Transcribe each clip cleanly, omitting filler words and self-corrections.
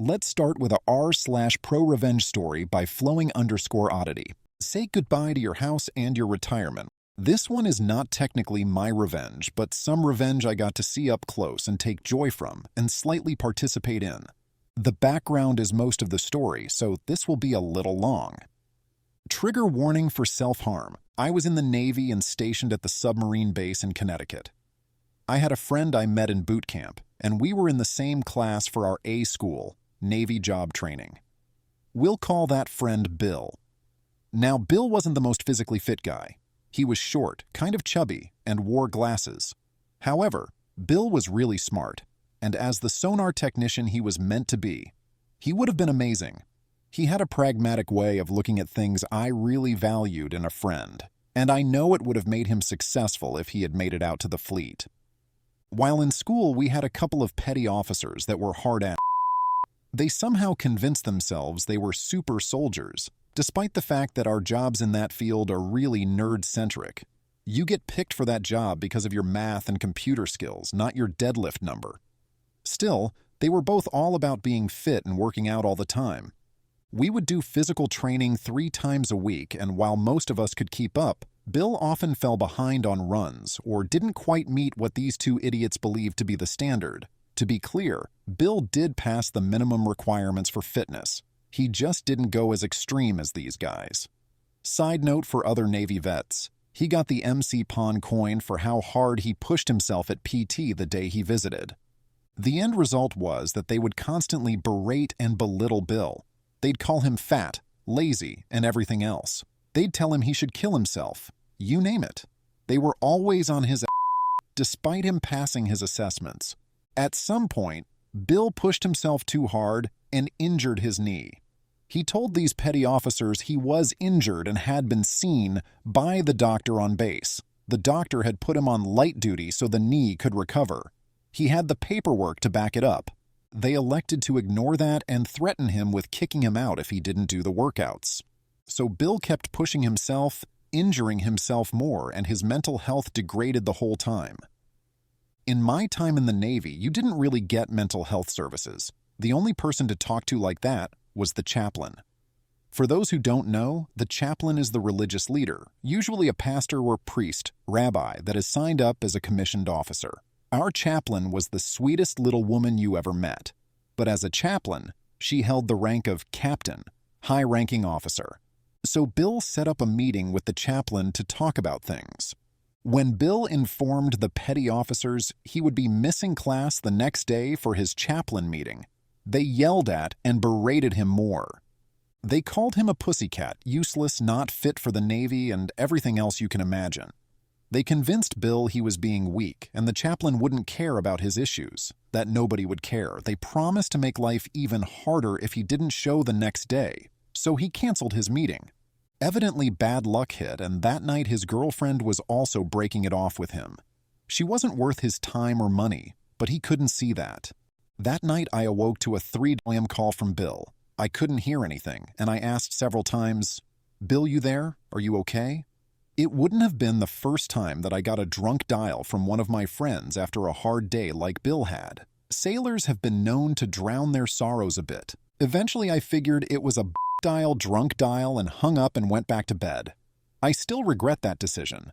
Let's start with a r/pro revenge story by flowing_oddity. Say goodbye to your house and your retirement. This one is not technically my revenge, but some revenge I got to see up close and take joy from and slightly participate in. The background is most of the story, so this will be a little long. Trigger warning for self-harm. I was in the Navy and stationed at the submarine base in Connecticut. I had a friend I met in boot camp, and we were in the same class for our A school, Navy job training. We'll call that friend Bill. Now, Bill wasn't the most physically fit guy. He was short, kind of chubby, and wore glasses. However, Bill was really smart, and as the sonar technician he was meant to be, he would have been amazing. He had a pragmatic way of looking at things I really valued in a friend, and I know it would have made him successful if he had made it out to the fleet. While in school, we had a couple of petty officers that were hard-ass. They somehow convinced themselves they were super soldiers, despite the fact that our jobs in that field are really nerd-centric. You get picked for that job because of your math and computer skills, not your deadlift number. Still, they were both all about being fit and working out all the time. We would do physical training 3 times a week, and while most of us could keep up, Bill often fell behind on runs or didn't quite meet what these two idiots believed to be the standard. To be clear, Bill did pass the minimum requirements for fitness. He just didn't go as extreme as these guys. Side note for other Navy vets, he got the MC Pon coin for how hard he pushed himself at PT the day he visited. The end result was that they would constantly berate and belittle Bill. They'd call him fat, lazy, and everything else. They'd tell him he should kill himself. You name it. They were always on his ass, despite him passing his assessments. At some point, Bill pushed himself too hard and injured his knee. He told these petty officers he was injured and had been seen by the doctor on base. The doctor had put him on light duty so the knee could recover. He had the paperwork to back it up. They elected to ignore that and threaten him with kicking him out if he didn't do the workouts. So Bill kept pushing himself, injuring himself more, and his mental health degraded the whole time. In my time in the Navy, you didn't really get mental health services. The only person to talk to like that was the chaplain. For those who don't know, the chaplain is the religious leader, usually a pastor or priest, rabbi, that is signed up as a commissioned officer. Our chaplain was the sweetest little woman you ever met. But as a chaplain, she held the rank of captain, high-ranking officer. So Bill set up a meeting with the chaplain to talk about things. When Bill informed the petty officers he would be missing class the next day for his chaplain meeting, they yelled at and berated him more. They called him a pussycat, useless, not fit for the Navy, and everything else you can imagine. They convinced Bill he was being weak and the chaplain wouldn't care about his issues, that nobody would care. They promised to make life even harder if he didn't show the next day, so he canceled his meeting. Evidently bad luck hit, and that night his girlfriend was also breaking it off with him. She wasn't worth his time or money, but he couldn't see that. That night I awoke to a 3 a.m. call from Bill. I couldn't hear anything, and I asked several times, "Bill, you there? Are you okay?" It wouldn't have been the first time that I got a drunk dial from one of my friends after a hard day like Bill had. Sailors have been known to drown their sorrows a bit. Eventually I figured it was a dial, drunk dial, and hung up and went back to bed. I still regret that decision.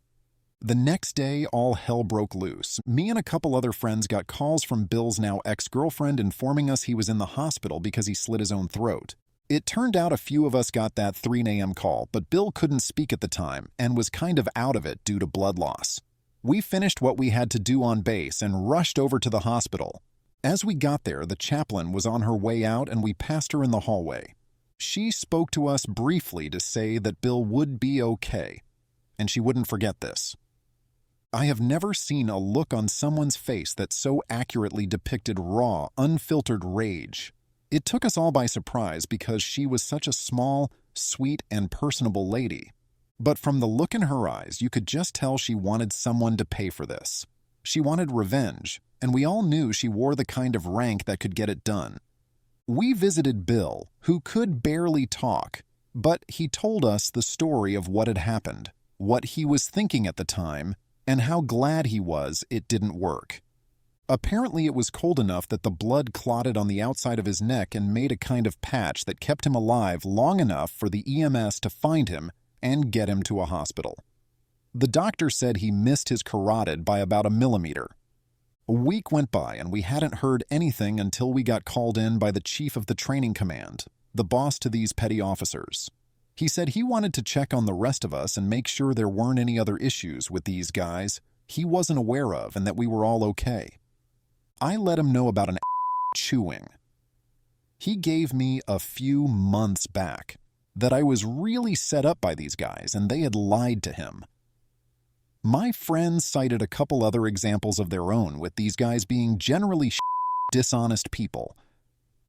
The next day, all hell broke loose. Me and a couple other friends got calls from Bill's now ex-girlfriend informing us he was in the hospital because he slit his own throat. It turned out a few of us got that 3 a.m. call, but Bill couldn't speak at the time and was kind of out of it due to blood loss. We finished what we had to do on base and rushed over to the hospital. As we got there, the chaplain was on her way out and we passed her in the hallway. She spoke to us briefly to say that Bill would be okay, and she wouldn't forget this. I have never seen a look on someone's face that so accurately depicted raw, unfiltered rage. It took us all by surprise because she was such a small, sweet, and personable lady. But from the look in her eyes, you could just tell she wanted someone to pay for this. She wanted revenge, and we all knew she wore the kind of rank that could get it done. We visited Bill, who could barely talk, but he told us the story of what had happened, what he was thinking at the time, and how glad he was it didn't work. Apparently, it was cold enough that the blood clotted on the outside of his neck and made a kind of patch that kept him alive long enough for the EMS to find him and get him to a hospital. The doctor said he missed his carotid by about a millimeter. A week went by and we hadn't heard anything until we got called in by the chief of the training command, the boss to these petty officers. He said he wanted to check on the rest of us and make sure there weren't any other issues with these guys he wasn't aware of and that we were all okay. I let him know about an chewing. He gave me a few months back that I was really set up by these guys and they had lied to him. My friends cited a couple other examples of their own with these guys being generally dishonest people.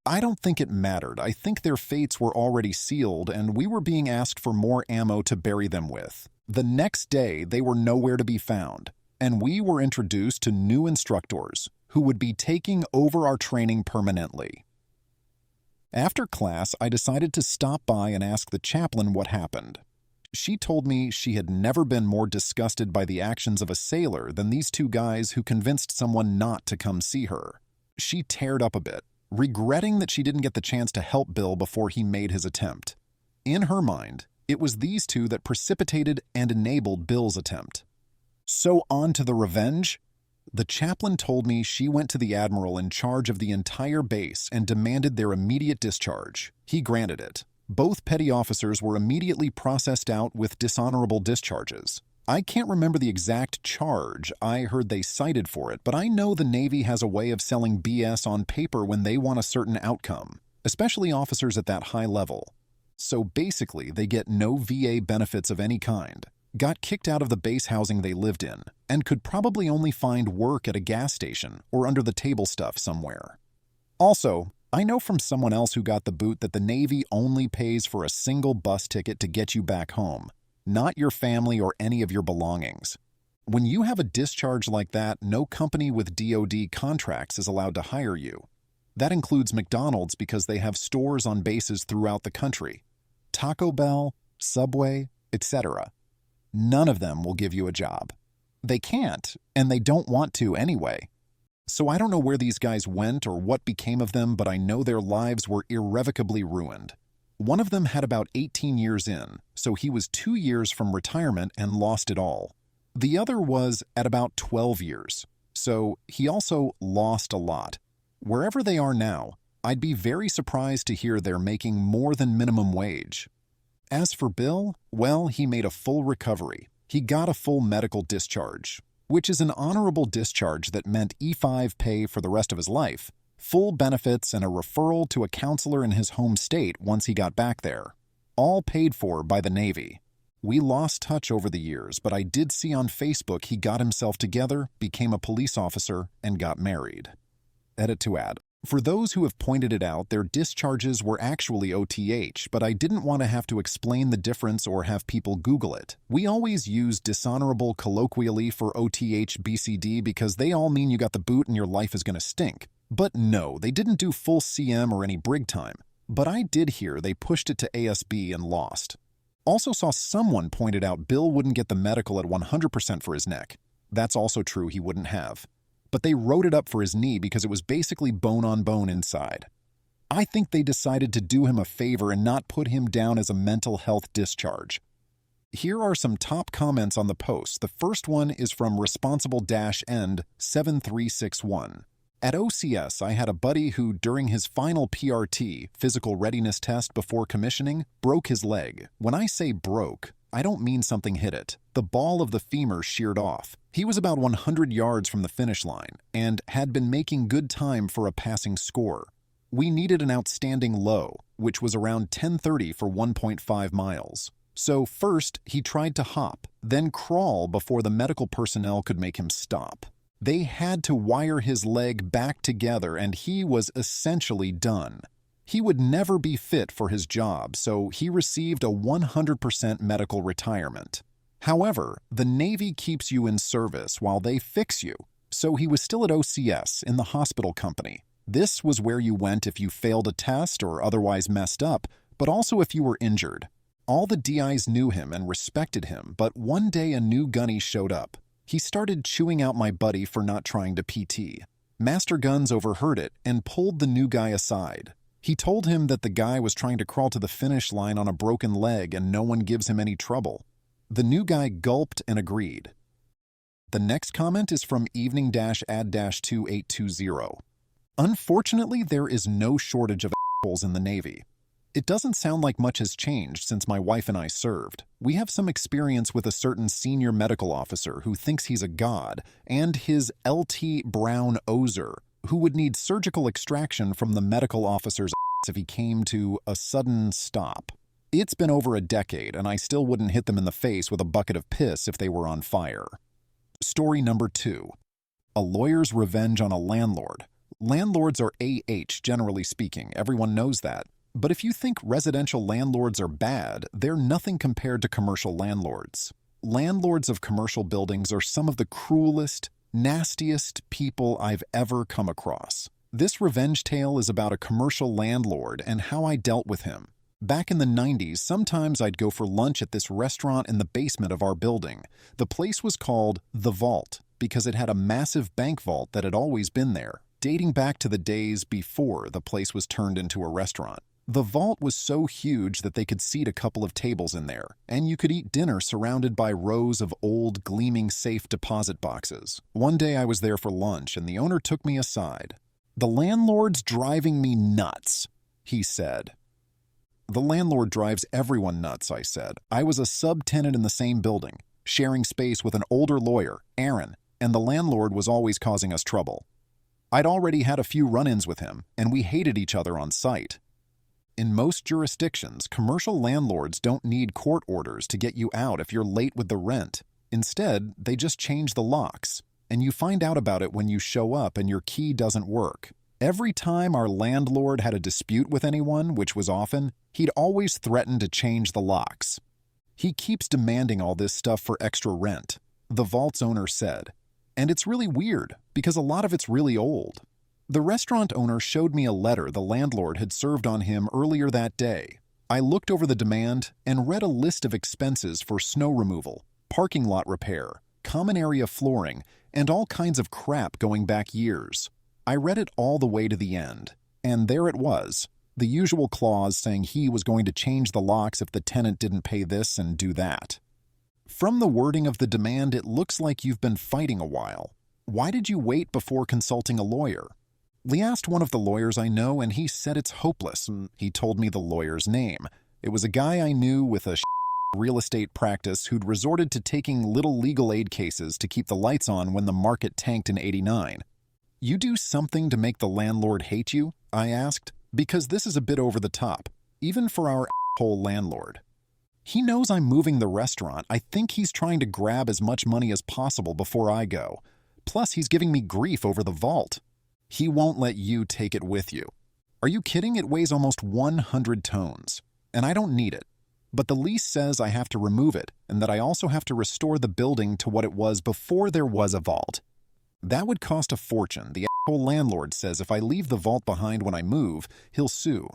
I don't think it mattered. I think their fates were already sealed and we were being asked for more ammo to bury them with. The next day, they were nowhere to be found, and we were introduced to new instructors who would be taking over our training permanently. After class, I decided to stop by and ask the chaplain what happened. She told me she had never been more disgusted by the actions of a sailor than these two guys who convinced someone not to come see her. She teared up a bit, regretting that she didn't get the chance to help Bill before he made his attempt. In her mind, it was these two that precipitated and enabled Bill's attempt. So on to the revenge? The chaplain told me she went to the admiral in charge of the entire base and demanded their immediate discharge. He granted it. Both petty officers were immediately processed out with dishonorable discharges. I can't remember the exact charge I heard they cited for it, but I know the Navy has a way of selling BS on paper when they want a certain outcome, especially officers at that high level. So basically, they get no VA benefits of any kind, got kicked out of the base housing they lived in, and could probably only find work at a gas station or under the table stuff somewhere. Also, I know from someone else who got the boot that the Navy only pays for a single bus ticket to get you back home, not your family or any of your belongings. When you have a discharge like that, no company with DoD contracts is allowed to hire you. That includes McDonald's because they have stores on bases throughout the country, Taco Bell, Subway, etc. None of them will give you a job. They can't, and they don't want to anyway. So I don't know where these guys went or what became of them, but I know their lives were irrevocably ruined. One of them had about 18 years in, so he was 2 years from retirement and lost it all. The other was at about 12 years, so he also lost a lot. Wherever they are now, I'd be very surprised to hear they're making more than minimum wage. As for Bill, well, he made a full recovery. He got a full medical discharge, which is an honorable discharge that meant E5 pay for the rest of his life, full benefits, and a referral to a counselor in his home state once he got back there. All paid for by the Navy. We lost touch over the years, but I did see on Facebook he got himself together, became a police officer, and got married. Edit to add. For those who have pointed it out, their discharges were actually OTH, but I didn't want to have to explain the difference or have people Google it. We always use dishonorable colloquially for OTH BCD because they all mean you got the boot and your life is going to stink. But no, they didn't do full CM or any brig time. But I did hear they pushed it to ASB and lost. Also saw someone pointed out Bill wouldn't get the medical at 100% for his neck. That's also true, he wouldn't have. But they wrote it up for his knee because it was basically bone on bone inside. I think they decided to do him a favor and not put him down as a mental health discharge. Here are some top comments on the post. The first one is from responsible-end 7361. At OCS, I had a buddy who, during his final PRT, physical readiness test before commissioning, broke his leg. When I say broke, I don't mean something hit it. The ball of the femur sheared off. He was about 100 yards from the finish line and had been making good time for a passing score. We needed an outstanding low, which was around 10:30 for 1.5 miles. So first, he tried to hop, then crawl before the medical personnel could make him stop. They had to wire his leg back together and he was essentially done. He would never be fit for his job, so he received a 100% medical retirement. However, the Navy keeps you in service while they fix you, so he was still at OCS in the hospital company. This was where you went if you failed a test or otherwise messed up, but also if you were injured. All the DIs knew him and respected him, but one day a new gunny showed up. He started chewing out my buddy for not trying to PT. Master Guns overheard it and pulled the new guy aside. He told him that the guy was trying to crawl to the finish line on a broken leg and no one gives him any trouble. The new guy gulped and agreed. The next comment is from evening-ad-2820. Unfortunately, there is no shortage of assholes in the Navy. It doesn't sound like much has changed since my wife and I served. We have some experience with a certain senior medical officer who thinks he's a god, and his LT Brown Ozer, who would need surgical extraction from the medical officer's ass if he came to a sudden stop. It's been over a decade, and I still wouldn't hit them in the face with a bucket of piss if they were on fire. Story number 2. A lawyer's revenge on a landlord. Landlords are AH, generally speaking. Everyone knows that. But if you think residential landlords are bad, they're nothing compared to commercial landlords. Landlords of commercial buildings are some of the cruelest, nastiest people I've ever come across. This revenge tale is about a commercial landlord and how I dealt with him. Back in the 90s, sometimes I'd go for lunch at this restaurant in the basement of our building. The place was called The Vault because it had a massive bank vault that had always been there, dating back to the days before the place was turned into a restaurant. The vault was so huge that they could seat a couple of tables in there, and you could eat dinner surrounded by rows of old, gleaming safe deposit boxes. One day I was there for lunch, and the owner took me aside. "The landlord's driving me nuts," he said. "The landlord drives everyone nuts," I said. I was a subtenant in the same building, sharing space with an older lawyer, Aaron, and the landlord was always causing us trouble. I'd already had a few run-ins with him, and we hated each other on site. In most jurisdictions, commercial landlords don't need court orders to get you out if you're late with the rent. Instead, they just change the locks, and you find out about it when you show up and your key doesn't work. Every time our landlord had a dispute with anyone, which was often, he'd always threaten to change the locks. He keeps demanding all this stuff for extra rent, the vault's owner said. And it's really weird, because a lot of it's really old. The restaurant owner showed me a letter the landlord had served on him earlier that day. I looked over the demand and read a list of expenses for snow removal, parking lot repair, common area flooring, and all kinds of crap going back years. I read it all the way to the end, and there it was, the usual clause saying he was going to change the locks if the tenant didn't pay this and do that. From the wording of the demand, it looks like you've been fighting a while. Why did you wait before consulting a lawyer? Lee asked one of the lawyers I know, and he said it's hopeless. He told me the lawyer's name. It was a guy I knew with a real estate practice who'd resorted to taking little legal aid cases to keep the lights on when the market tanked in '89. "You do something to make the landlord hate you?" I asked, because this is a bit over the top, even for our asshole landlord. "He knows I'm moving the restaurant. I think he's trying to grab as much money as possible before I go. Plus, he's giving me grief over the vault. He won't let you take it with you." Are you kidding? It weighs almost 100 tons, and I don't need it. But the lease says I have to remove it, and that I also have to restore the building to what it was before there was a vault. That would cost a fortune. The asshole landlord says if I leave the vault behind when I move, he'll sue.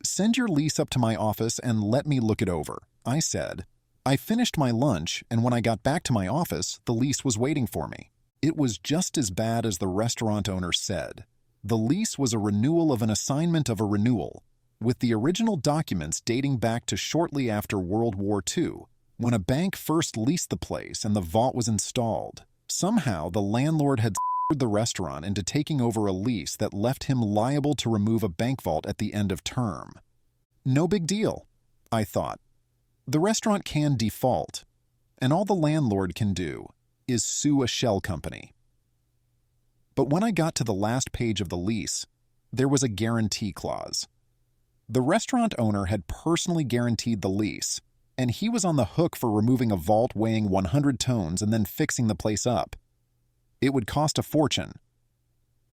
"Send your lease up to my office and let me look it over," I said. I finished my lunch, and when I got back to my office, the lease was waiting for me. It was just as bad as the restaurant owner said. The lease was a renewal of an assignment of a renewal, with the original documents dating back to shortly after World War II, when a bank first leased the place and the vault was installed. Somehow, the landlord had scared the restaurant into taking over a lease that left him liable to remove a bank vault at the end of term. No big deal, I thought. The restaurant can default, and all the landlord can do is sue a shell company. But when I got to the last page of the lease, there was a guarantee clause. The restaurant owner had personally guaranteed the lease, and he was on the hook for removing a vault weighing 100 tons and then fixing the place up. It would cost a fortune.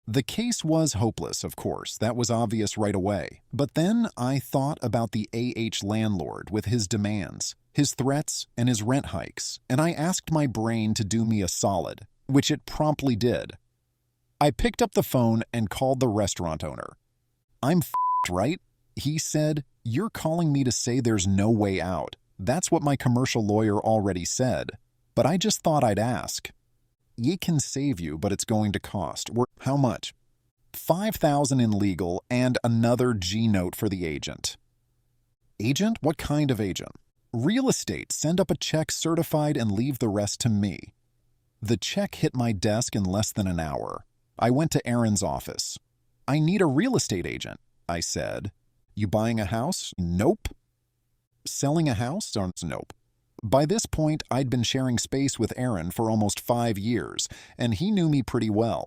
The case was hopeless, of course. That was obvious right away. But then I thought about the AH landlord with his demands, his threats, and his rent hikes, and I asked my brain to do me a solid, which it promptly did. I picked up the phone and called the restaurant owner. "I'm f***ed, right?" He said, "You're calling me to say there's no way out. That's what my commercial lawyer already said. But I just thought I'd ask." Ye can save you, but it's going to cost. How much? $5,000 in legal and another G note for the agent. Agent? What kind of agent? Real estate. Send up a check certified and leave the rest to me. The check hit my desk in less than an hour. I went to Aaron's office. I need a real estate agent, I said. You buying a house? Nope. Selling a house? Nope. By this point, I'd been sharing space with Aaron for almost 5 years, and he knew me pretty well.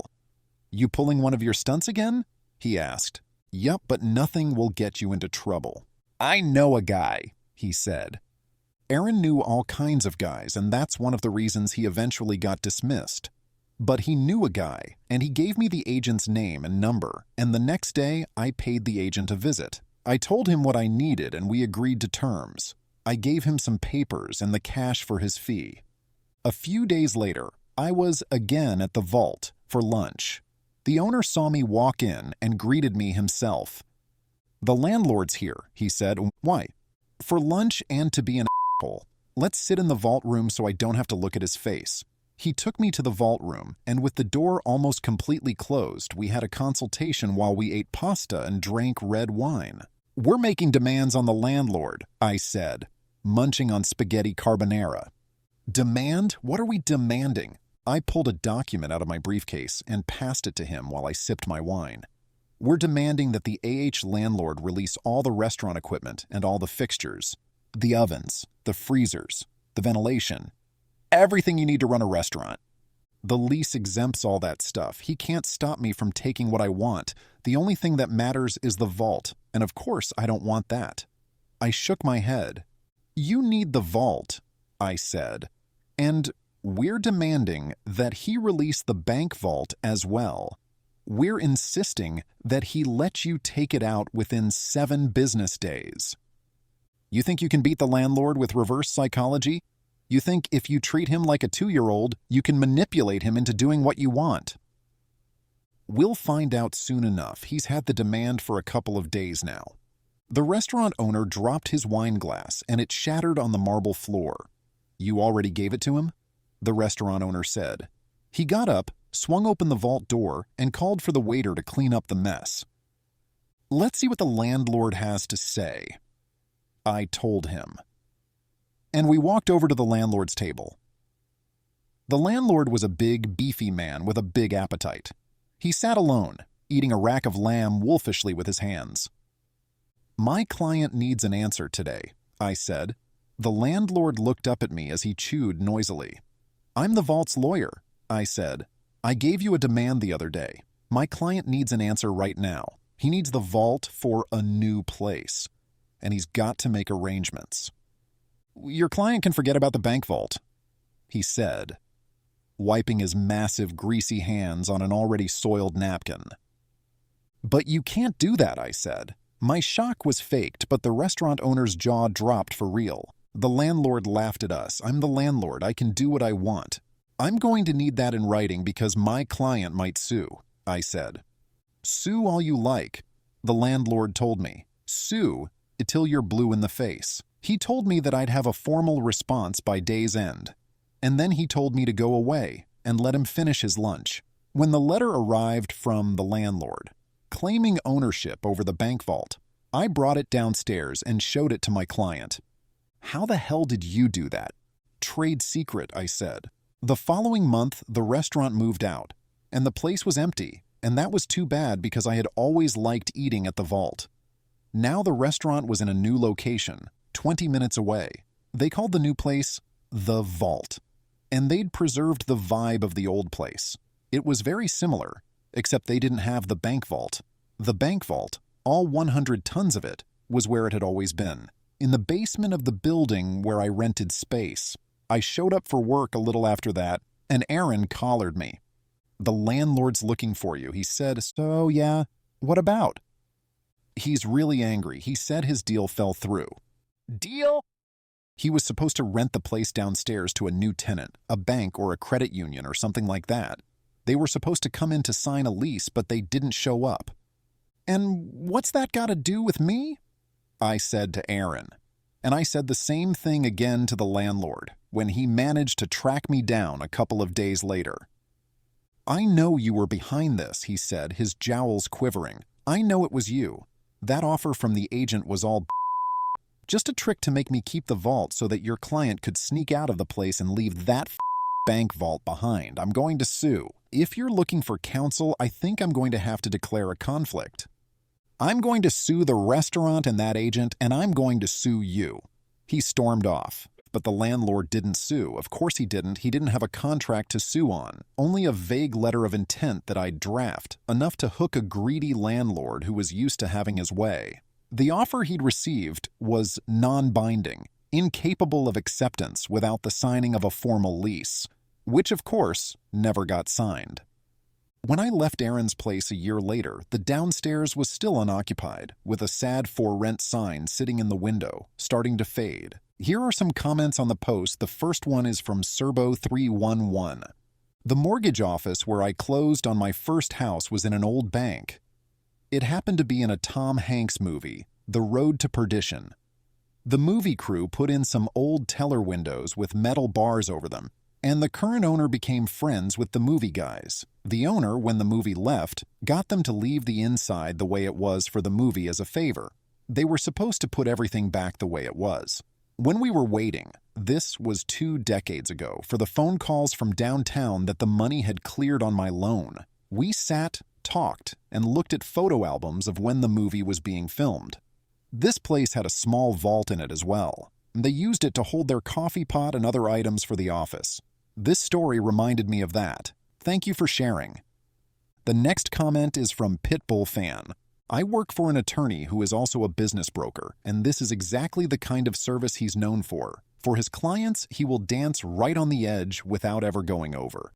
You pulling one of your stunts again? He asked. Yup, but nothing will get you into trouble. I know a guy, he said. Aaron knew all kinds of guys, and that's one of the reasons he eventually got dismissed. But he knew a guy, and he gave me the agent's name and number, and the next day I paid the agent a visit. I told him what I needed, and we agreed to terms. I gave him some papers and the cash for his fee. A few days later, I was again at the vault for lunch. The owner saw me walk in and greeted me himself. The landlord's here, he said. Why? For lunch and to be an asshole. Let's sit in the vault room so I don't have to look at his face. He took me to the vault room, and with the door almost completely closed, we had a consultation while we ate pasta and drank red wine. We're making demands on the landlord, I said, munching on spaghetti carbonara. Demand? What are we demanding? I pulled a document out of my briefcase and passed it to him while I sipped my wine. We're demanding that the landlord release all the restaurant equipment and all the fixtures, the ovens, the freezers, the ventilation, everything you need to run a restaurant. The lease exempts all that stuff. He can't stop me from taking what I want. The only thing that matters is the vault, and of course I don't want that. I shook my head. You need the vault, I said, and we're demanding that he release the bank vault as well. We're insisting that he let you take it out within 7 business days. You think you can beat the landlord with reverse psychology? You think if you treat him like a 2-year-old, you can manipulate him into doing what you want? We'll find out soon enough. He's had the demand for a couple of days now. The restaurant owner dropped his wine glass and it shattered on the marble floor. You already gave it to him? The restaurant owner said. He got up, swung open the vault door, and called for the waiter to clean up the mess. Let's see what the landlord has to say, I told him. And we walked over to the landlord's table. The landlord was a big, beefy man with a big appetite. He sat alone, eating a rack of lamb wolfishly with his hands. My client needs an answer today, I said. The landlord looked up at me as he chewed noisily. I'm the vault's lawyer, I said. I gave you a demand the other day. My client needs an answer right now. He needs the vault for a new place, and he's got to make arrangements. Your client can forget about the bank vault, he said, wiping his massive, greasy hands on an already soiled napkin. But you can't do that, I said. My shock was faked, but the restaurant owner's jaw dropped for real. The landlord laughed at us. I'm the landlord. I can do what I want. I'm going to need that in writing because my client might sue, I said. Sue all you like, the landlord told me. Sue till you're blue in the face. He told me that I'd have a formal response by day's end. And then he told me to go away and let him finish his lunch. When the letter arrived from the landlord, claiming ownership over the bank vault, I brought it downstairs and showed it to my client. How the hell did you do that? Trade secret, I said. The following month, the restaurant moved out, and the place was empty, and that was too bad because I had always liked eating at the vault. Now the restaurant was in a new location, 20 minutes away. They called the new place The Vault, and they'd preserved the vibe of the old place. It was very similar, except they didn't have the bank vault. The bank vault, all 100 tons of it, was where it had always been, in the basement of the building where I rented space. I showed up for work a little after that, and Aaron collared me. The landlord's looking for you, he said. So, yeah, what about? He's really angry. He said his deal fell through. Deal? He was supposed to rent the place downstairs to a new tenant, a bank or a credit union or something like that. They were supposed to come in to sign a lease, but they didn't show up. And what's that got to do with me? I said to Aaron. And I said the same thing again to the landlord when he managed to track me down a couple of days later. "I know you were behind this," he said, his jowls quivering. "I know it was you. That offer from the agent was all just a trick to make me keep the vault so that your client could sneak out of the place and leave that bank vault behind. I'm going to sue. If you're looking for counsel, I think I'm going to have to declare a conflict. I'm going to sue the restaurant and that agent, and I'm going to sue you." He stormed off. But the landlord didn't sue. Of course he didn't. He didn't have a contract to sue on. Only a vague letter of intent that I'd draft, enough to hook a greedy landlord who was used to having his way. The offer he'd received was non-binding, incapable of acceptance without the signing of a formal lease, which, of course, never got signed. When I left Aaron's place a year later, the downstairs was still unoccupied, with a sad for rent sign sitting in the window, starting to fade. Here are some comments on the post. The first one is from Serbo311. "The mortgage office where I closed on my first house was in an old bank. It happened to be in a Tom Hanks movie, The Road to Perdition. The movie crew put in some old teller windows with metal bars over them, and the current owner became friends with the movie guys. The owner, when the movie left, got them to leave the inside the way it was for the movie as a favor. They were supposed to put everything back the way it was. When we were waiting, this was 2 decades ago, for the phone calls from downtown that the money had cleared on my loan, we sat, talked, and looked at photo albums of when the movie was being filmed. This place had a small vault in it as well. They used it to hold their coffee pot and other items for the office. This story reminded me of that. Thank you for sharing." The next comment is from Pitbull Fan. "I work for an attorney who is also a business broker, and this is exactly the kind of service he's known for. For his clients, he will dance right on the edge without ever going over.